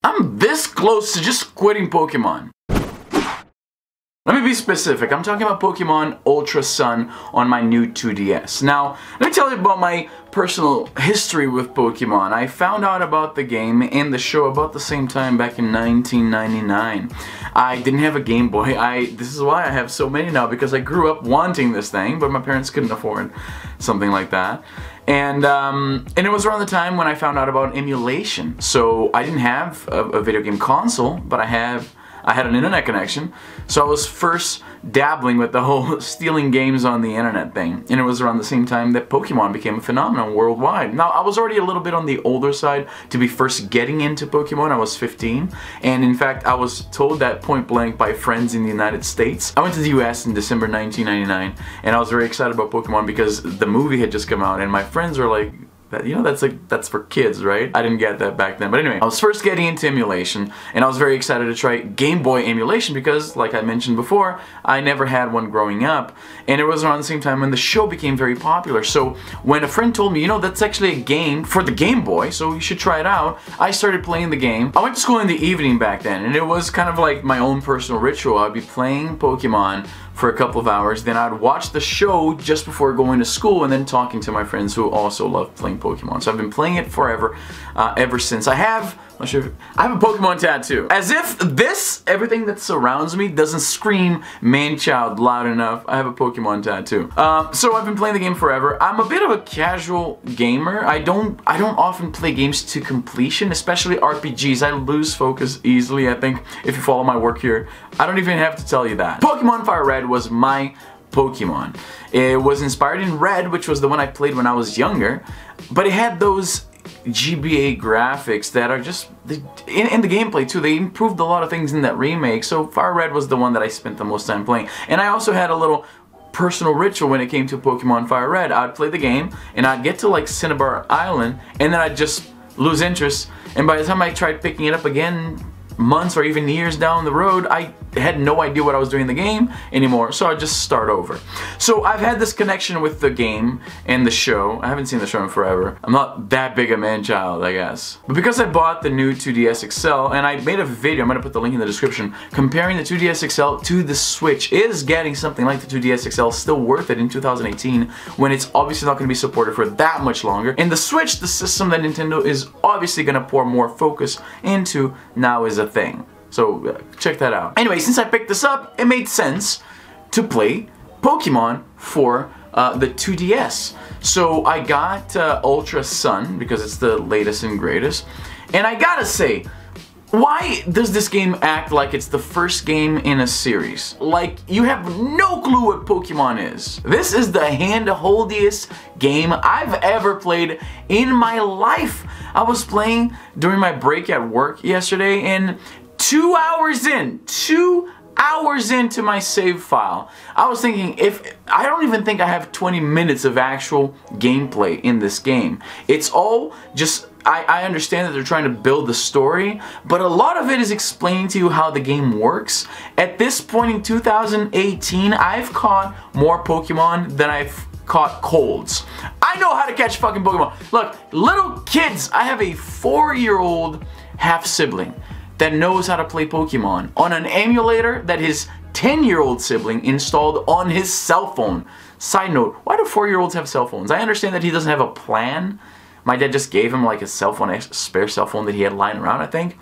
I'm this close to just quitting Pokemon. Let me be specific. I'm talking about Pokemon Ultra Sun on my new 2DS. Now, let me tell you about my personal history with Pokemon. I found out about the game and the show about the same time back in 1999. I didn't have a Game Boy. This is why I have so many now, because I grew up wanting this thing, but my parents couldn't afford something like that. And it was around the time when I found out about emulation. So I didn't have a video game console, but I had an internet connection, so I was first dabbling with the whole stealing games on the internet thing. And it was around the same time that Pokemon became a phenomenon worldwide. Now, I was already a little bit on the older side to be first getting into Pokemon. I was 15, and in fact, I was told that point blank by friends in the United States. I went to the US in December 1999, and I was very excited about Pokemon because the movie had just come out, and my friends were like, you know, that's for kids, right? I didn't get that back then. But anyway, I was first getting into emulation, and I was very excited to try Game Boy emulation because, like I mentioned before, I never had one growing up. And it was around the same time when the show became very popular. So when a friend told me, you know, that's actually a game for the Game Boy, so you should try it out, I started playing the game. I went to school in the evening back then, and it was kind of like my own personal ritual. I'd be playing Pokemon for a couple of hours, then I'd watch the show just before going to school and then talking to my friends who also love playing Pokemon. So I've been playing it forever, ever since. I have a Pokemon tattoo. As if everything that surrounds me doesn't scream man-child loud enough, I have a Pokemon tattoo. So I've been playing the game forever. I'm a bit of a casual gamer. I don't often play games to completion, especially RPGs. I lose focus easily, I think, if you follow my work here. I don't even have to tell you that. Pokemon Fire Red was my Pokemon. It was inspired in Red, which was the one I played when I was younger, but it had those GBA graphics that are just, in the gameplay too, they improved a lot of things in that remake, so Fire Red was the one that I spent the most time playing. And I also had a little personal ritual when it came to Pokemon Fire Red. I'd play the game, and I'd get to like Cinnabar Island, and then I'd just lose interest, and by the time I tried picking it up again, months or even years down the road, I had no idea what I was doing in the game anymore, so I just start over. So I've had this connection with the game and the show. I haven't seen the show in forever. I'm not that big a man-child, I guess. But because I bought the new 2DS XL, and I made a video, I'm gonna put the link in the description, comparing the 2DS XL to the Switch. Is getting something like the 2DS XL still worth it in 2018 when it's obviously not gonna be supported for that much longer? And the Switch, the system that Nintendo is obviously gonna pour more focus into, now is a thing. So check that out. Anyway, since I picked this up, it made sense to play Pokemon for the 2DS. So I got Ultra Sun because it's the latest and greatest. And I gotta say, why does this game act like it's the first game in a series? Like, you have no clue what Pokemon is. This is the hand-holdiest game I've ever played in my life. I was playing during my break at work yesterday, and 2 hours into my save file, I was thinking, I don't even think I have 20 minutes of actual gameplay in this game. It's all just, I understand that they're trying to build the story, but a lot of it is explaining to you how the game works. At this point in 2018, I've caught more Pokemon than I've caught colds. I know how to catch fucking Pokemon. Look, little kids, I have a 4-year-old half-sibling that knows how to play Pokemon on an emulator that his 10-year-old sibling installed on his cell phone. Side note, why do 4-year-olds have cell phones? I understand that he doesn't have a plan. My dad just gave him like a cell phone, a spare cell phone that he had lying around, I think.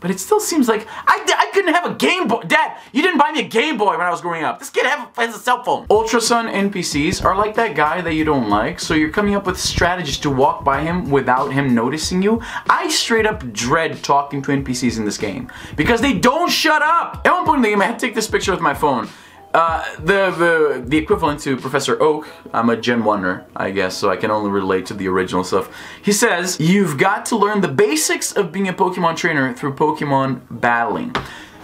But it still seems like I couldn't have a Game Boy. Dad, you didn't buy me a Game Boy when I was growing up. This kid has a cell phone. Ultra Sun NPCs are like that guy that you don't like, so you're coming up with strategies to walk by him without him noticing you. I straight up dread talking to NPCs in this game because they don't shut up. At one point in the game, I had to take this picture with my phone. The equivalent to Professor Oak, I'm a Gen 1er, I guess, so I can only relate to the original stuff. He says, you've got to learn the basics of being a Pokemon trainer through Pokemon battling.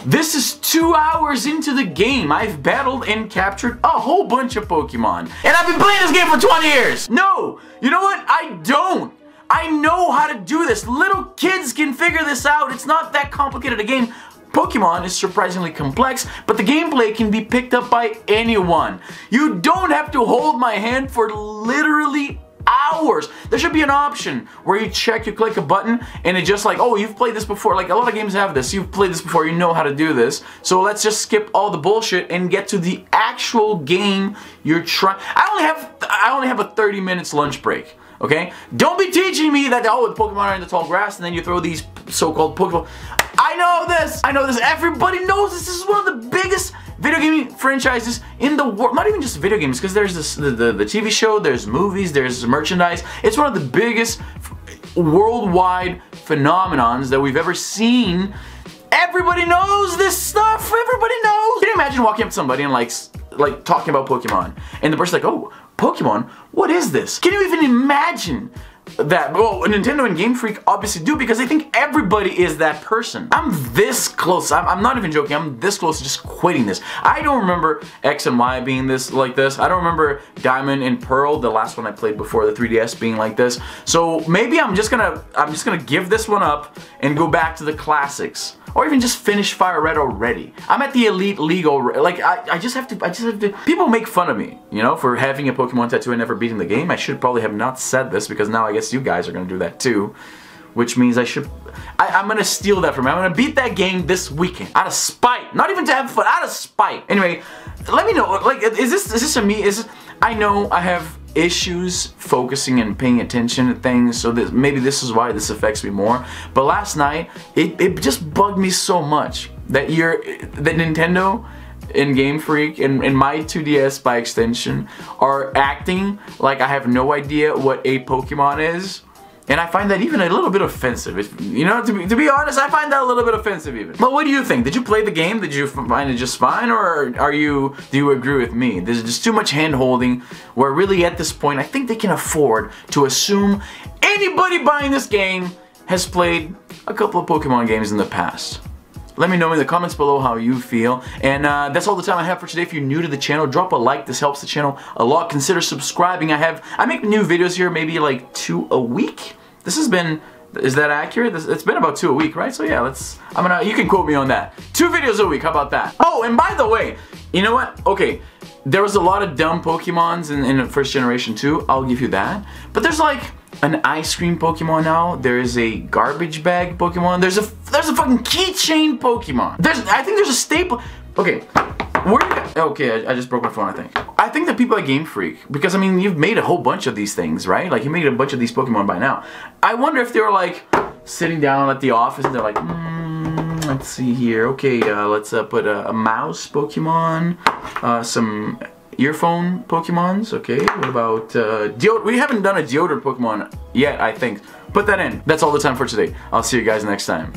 This is 2 hours into the game. I've battled and captured a whole bunch of Pokemon. And I've been playing this game for 20 years! No! You know what? I don't! I know how to do this. Little kids can figure this out. It's not that complicated a game. Pokemon is surprisingly complex, but the gameplay can be picked up by anyone. You don't have to hold my hand for literally hours hours. There should be an option where you check, you click a button, and it just like, oh, you've played this before. Like, a lot of games have this. You've played this before, you know how to do this. So let's just skip all the bullshit and get to the actual game you're trying. I only have a 30 minutes lunch break. Okay? Don't be teaching me that, oh, the Pokemon are in the tall grass, and then you throw these so-called Pokemon. I know this! I know this. Everybody knows this. This is one of the biggest video gaming franchises in the world. Not even just video games, because there's this, the TV show, there's movies, there's merchandise. It's one of the biggest worldwide phenomenons that we've ever seen. Everybody knows this stuff. Everybody knows. Can you imagine walking up to somebody and like talking about Pokemon, and the person's like, oh, Pokemon? What is this? Can you even imagine that? Well, Nintendo and GameFreak obviously do, because they think everybody is that person. I'm this close. I'm not even joking. I'm this close to just quitting this. I don't remember X and Y being like this. I don't remember Diamond and Pearl, the last one I played before the 3DS, being like this. So maybe I'm just gonna give this one up and go back to the classics. Or even just finish Fire Red already. I'm at the Elite League already. Like, I just have to, people make fun of me, you know, for having a Pokemon tattoo and never beating the game. I should probably have not said this, because now I guess you guys are gonna do that too. Which means I'm gonna steal that from you. I'm gonna beat that game this weekend. Out of spite. Not even to have fun, out of spite. Anyway, let me know, like, is this a me? I know I have issues focusing and paying attention to things, so maybe this is why this affects me more. But last night, it just bugged me so much that Nintendo and GameFreak and my 2DS by extension are acting like I have no idea what a Pokemon is. And I find that even a little bit offensive. You know, to be honest, I find that a little bit offensive even. But what do you think? Did you play the game? Did you find it just fine? Or do you agree with me? There's just too much hand-holding, where really at this point, I think they can afford to assume anybody buying this game has played a couple of Pokemon games in the past. Let me know in the comments below how you feel. And that's all the time I have for today. If you're new to the channel, drop a like. This helps the channel a lot. Consider subscribing. I make new videos here, maybe like 2 a week. This has been, is that accurate? It's been about 2 a week, right? So yeah, you can quote me on that. 2 videos a week, how about that? Oh, and by the way, you know what? Okay, there was a lot of dumb Pokemons in the first generation too. I'll give you that. But there's like an ice cream Pokemon now. There is a garbage bag Pokemon. There's a fucking keychain Pokemon. I think there's a staple. Okay, okay, I just broke my phone, I think. I think that people at GameFreak, because I mean, you've made a whole bunch of these things, right? Like, you made a bunch of these Pokemon by now. I wonder if they were like sitting down at the office and they're like, let's see here. Okay, let's put a mouse Pokemon, some earphone Pokemons. Okay, what about we haven't done a deodorant Pokemon yet, I think. Put that in. That's all the time for today. I'll see you guys next time.